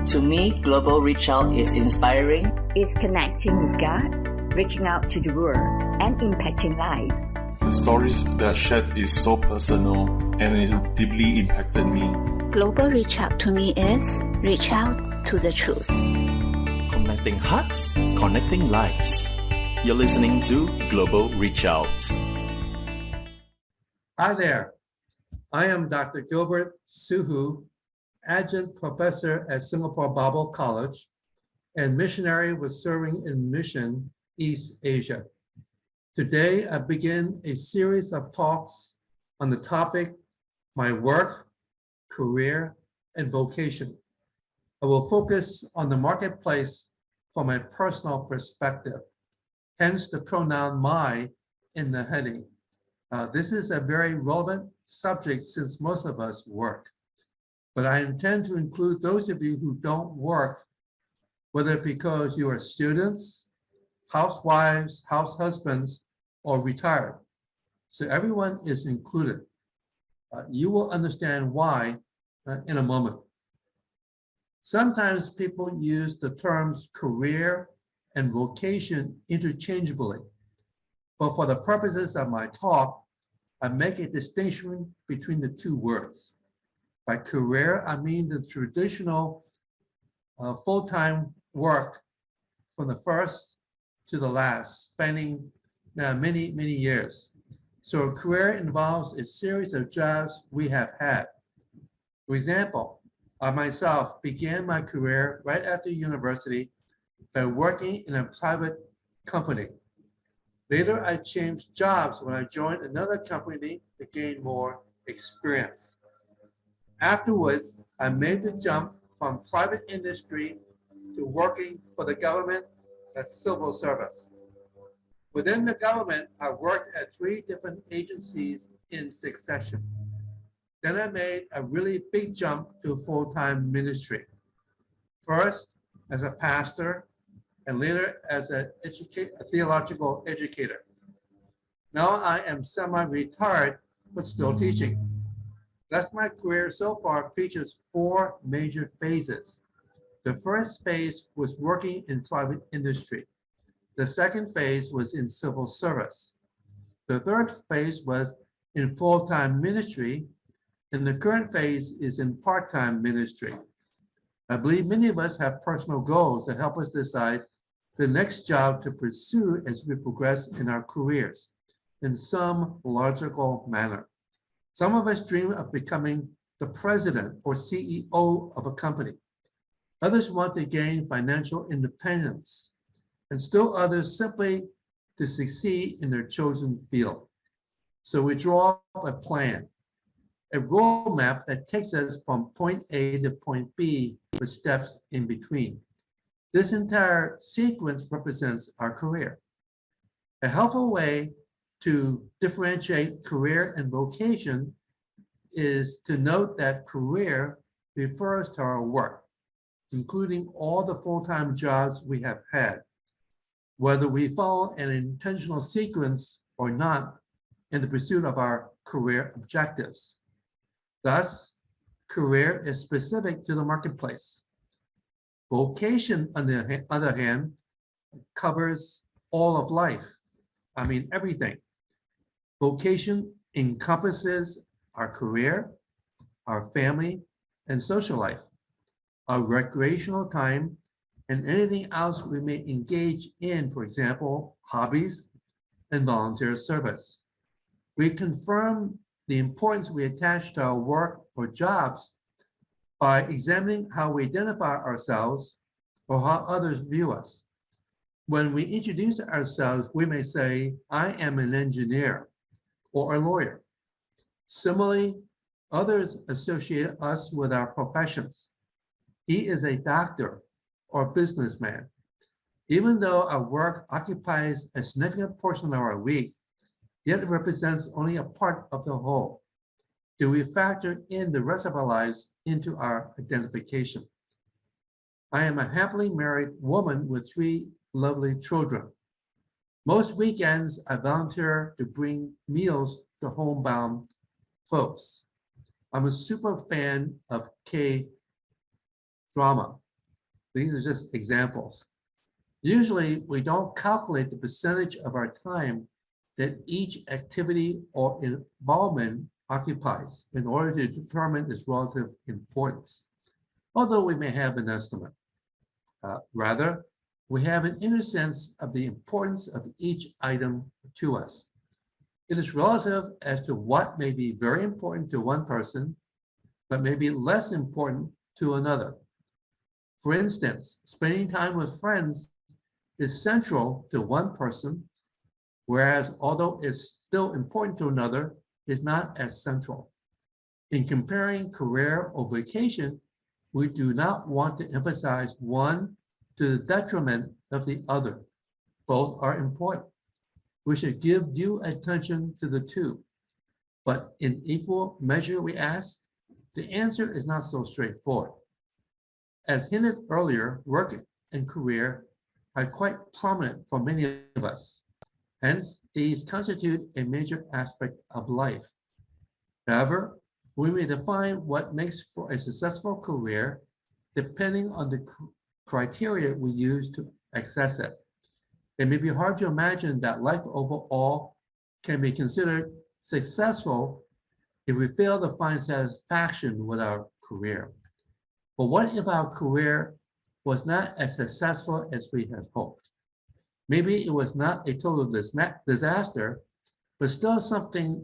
To me, Global Reach Out is inspiring. It's connecting with God, reaching out to the world, and impacting life. The stories that shared is so personal and it deeply impacted me. Global Reach Out to me is reach out to the truth. Connecting hearts, connecting lives. You're listening to Global Reach Out. Hi there. I am Dr. Gilbert Suhu, Adjunct Professor at Singapore Bible College and missionary with serving in Mission East Asia. Today, I begin a series of talks on the topic, my work, career, and vocation. I will focus on the marketplace from a personal perspective, hence the pronoun my in the heading. This is a very relevant subject since most of us work, but I intend to include those of you who don't work, whether because you are students, housewives, house husbands, or retired. So everyone is included. You will understand why in a moment. Sometimes people use the terms career and vocation interchangeably, but for the purposes of my talk, I make a distinction between the two words. By career, I mean the traditional full-time work from the first to the last, spanning many, many years. So a career involves a series of jobs we have had. For example, I myself began my career right after university by working in a private company. Later, I changed jobs when I joined another company to gain more experience. Afterwards, I made the jump from private industry to working for the government as civil service. Within the government, I worked at 3 different agencies in succession. Then I made a really big jump to full-time ministry. First, as a pastor, and later as a theological educator. Now I am semi-retired, but still teaching. Thus, my career so far features 4 major phases. The first phase was working in private industry. The second phase was in civil service. The third phase was in full-time ministry, and the current phase is in part-time ministry. I believe many of us have personal goals that help us decide the next job to pursue as we progress in our careers in some logical manner. Some of us dream of becoming the president or CEO of a company. Others want to gain financial independence, and still others simply to succeed in their chosen field. So we draw up a plan, a roadmap that takes us from point A to point B with steps in between. This entire sequence represents our career. A helpful way to differentiate career and vocation is to note that career refers to our work, including all the full-time jobs we have had, whether we follow an intentional sequence or not in the pursuit of our career objectives. Thus, career is specific to the marketplace. Vocation, on the other hand, covers all of life. I mean, everything. Vocation encompasses our career, our family, and social life, our recreational time, and anything else we may engage in, for example, hobbies and volunteer service. We confirm the importance we attach to our work or jobs by examining how we identify ourselves or how others view us. When we introduce ourselves, we may say, I am an engineer or a lawyer. Similarly, others associate us with our professions. He is a doctor or businessman. Even though our work occupies a significant portion of our week, yet it represents only a part of the whole. Do we factor in the rest of our lives into our identification? I am a happily married woman with 3 lovely children. Most weekends, I volunteer to bring meals to homebound folks. I'm a super fan of K-drama. These are just examples. Usually, we don't calculate the percentage of our time that each activity or involvement occupies in order to determine its relative importance, although we may have an estimate. Rather, we have an inner sense of the importance of each item to us. It is relative as to what may be very important to one person, but may be less important to another. For instance, spending time with friends is central to one person, whereas although it's still important to another, is not as central. In comparing career or vocation, we do not want to emphasize one to the detriment of the other. Both are important. We should give due attention to the two. But in equal measure, we ask, the answer is not so straightforward. As hinted earlier, work and career are quite prominent for many of us. Hence, these constitute a major aspect of life. However, we may define what makes for a successful career depending on the criteria we use to access it. It may be hard to imagine that life overall can be considered successful if we fail to find satisfaction with our career. But what if our career was not as successful as we had hoped? Maybe it was not a total disaster, but still something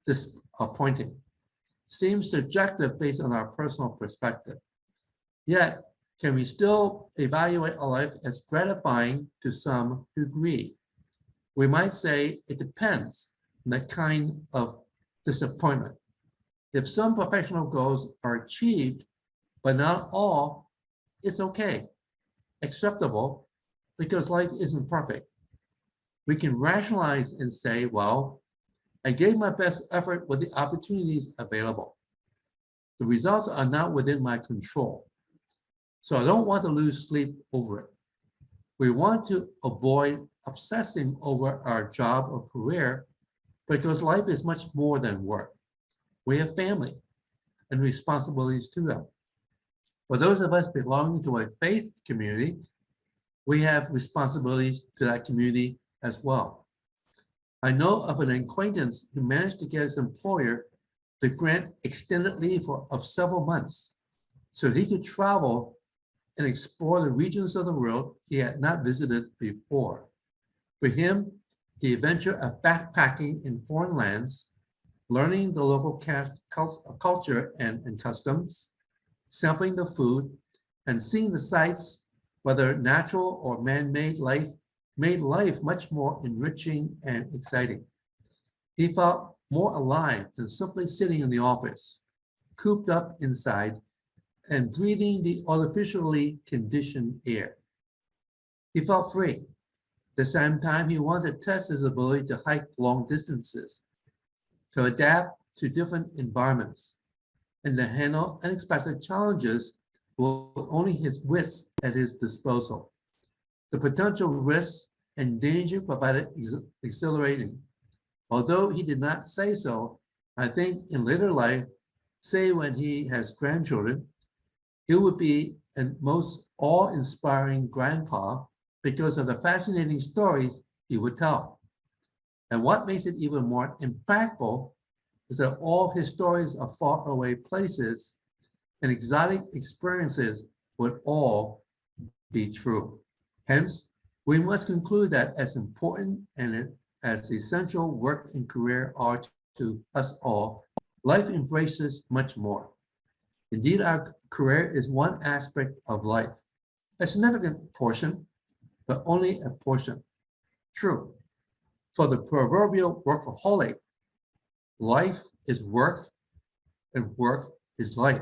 disappointing. Seems subjective based on our personal perspective. Yet, can we still evaluate a life as gratifying to some degree? We might say it depends on the kind of disappointment. If some professional goals are achieved, but not all, it's okay, acceptable, because life isn't perfect. We can rationalize and say, well, I gave my best effort with the opportunities available. The results are not within my control, so I don't want to lose sleep over it. We want to avoid obsessing over our job or career because life is much more than work. We have family and responsibilities to them. For those of us belonging to a faith community, we have responsibilities to that community as well. I know of an acquaintance who managed to get his employer to grant extended leave of several months so that he could travel and explore the regions of the world he had not visited before. For him, the adventure of backpacking in foreign lands, learning the local culture and customs, sampling the food, and seeing the sights, whether natural or man-made life, made life much more enriching and exciting. He felt more alive than simply sitting in the office, cooped up inside, and breathing the artificially conditioned air. He felt free. At the same time, he wanted to test his ability to hike long distances, to adapt to different environments, and to handle unexpected challenges with only his wits at his disposal. The potential risks and danger provided exhilarating. Although he did not say so, I think in later life, say when he has grandchildren, he would be a most awe-inspiring grandpa because of the fascinating stories he would tell. And what makes it even more impactful is that all his stories of faraway places and exotic experiences would all be true. Hence, we must conclude that as important and as essential work and career are to us all, life embraces much more. Indeed, our career is one aspect of life, a significant portion, but only a portion. True, for the proverbial workaholic, life is work and work is life.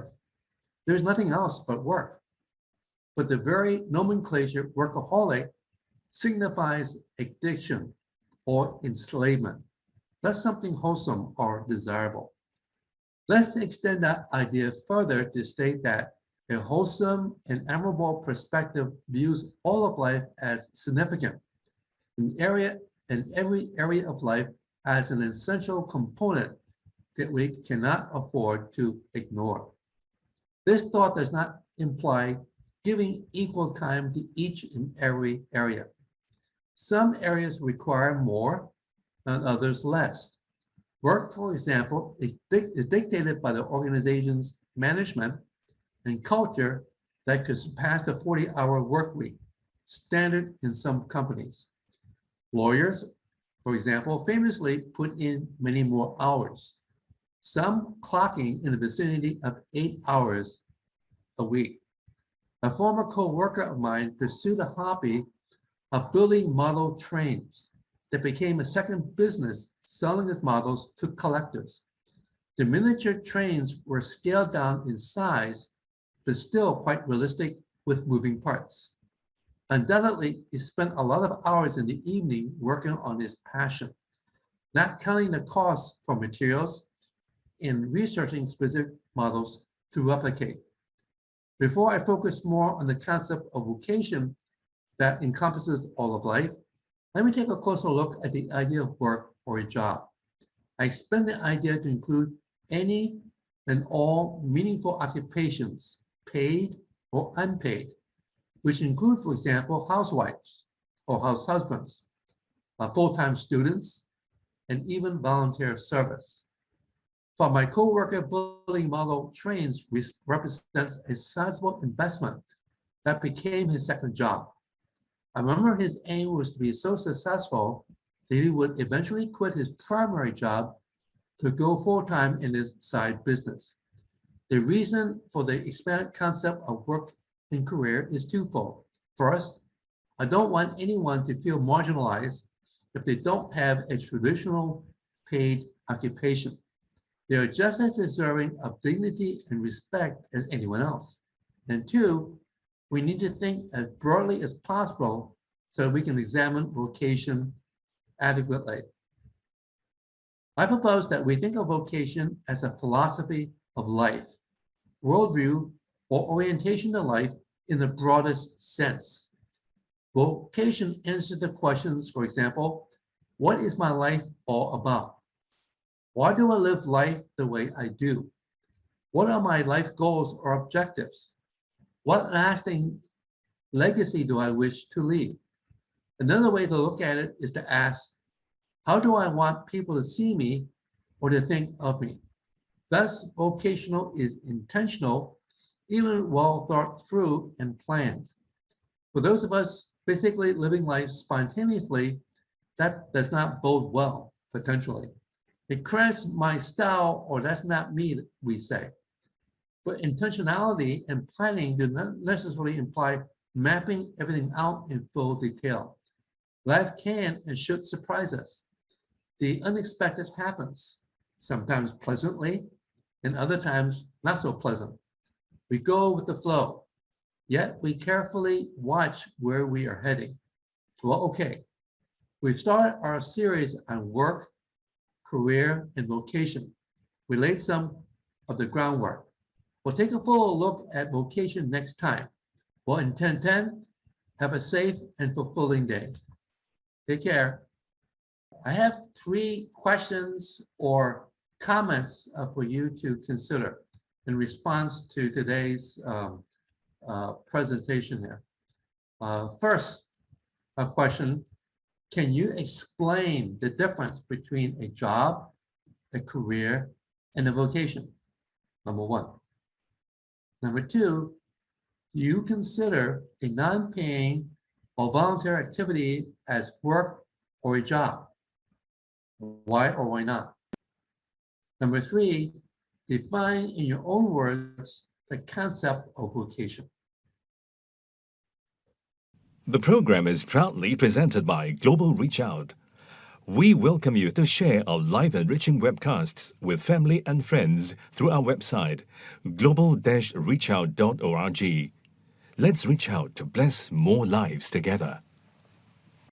There's nothing else but work. But the very nomenclature workaholic signifies addiction or enslavement, not something wholesome or desirable. Let's extend that idea further to state that a wholesome and admirable perspective views all of life as significant, in every area of life as an essential component that we cannot afford to ignore. This thought does not imply giving equal time to each and every area. Some areas require more and others less. Work, for example, is dictated by the organization's management and culture that could surpass the 40-hour work week, standard in some companies. Lawyers, for example, famously put in many more hours, some clocking in the vicinity of 8 hours a week. A former co-worker of mine pursued a hobby of building model trains that became a second business, selling his models to collectors. The miniature trains were scaled down in size, but still quite realistic with moving parts. Undoubtedly, he spent a lot of hours in the evening working on his passion, not counting the costs for materials and researching specific models to replicate. Before I focus more on the concept of vocation that encompasses all of life, let me take a closer look at the idea of work or a job. I expand the idea to include any and all meaningful occupations, paid or unpaid, which include, for example, housewives or house husbands, full-time students, and even volunteer service. For my co-worker, building model trains represents a sizable investment that became his second job. I remember his aim was to be so successful that he would eventually quit his primary job to go full-time in his side business. The reason for the expanded concept of work and career is twofold. First, I don't want anyone to feel marginalized if they don't have a traditional paid occupation. They are just as deserving of dignity and respect as anyone else. And two, we need to think as broadly as possible so that we can examine vocation adequately. I propose that we think of vocation as a philosophy of life, worldview, or orientation to life in the broadest sense. Vocation answers the questions, for example, what is my life all about? Why do I live life the way I do? What are my life goals or objectives? What lasting legacy do I wish to leave? Another way to look at it is to ask, how do I want people to see me or to think of me? Thus, vocational is intentional, even well thought through and planned. For those of us basically living life spontaneously, that does not bode well, potentially. It credits my style, or that's not me, we say. But intentionality and planning do not necessarily imply mapping everything out in full detail. Life can and should surprise us. The unexpected happens, sometimes pleasantly, and other times not so pleasant. We go with the flow, yet we carefully watch where we are heading. Well, okay, we've started our series on work, career, and vocation. We laid some of the groundwork. We'll take a fuller look at vocation next time. Well, in 1010, have a safe and fulfilling day. Take care. I have 3 questions or comments for you to consider in response to today's presentation here. First, a question, can you explain the difference between a job, a career, and a vocation? Number 1. Number 2, do you consider a non-paying or voluntary activity as work or a job? Why or why not? Number 3, define in your own words the concept of vocation. The program is proudly presented by Global Reach Out. We welcome you to share our live enriching webcasts with family and friends through our website, global-reachout.org. Let's reach out to bless more lives together.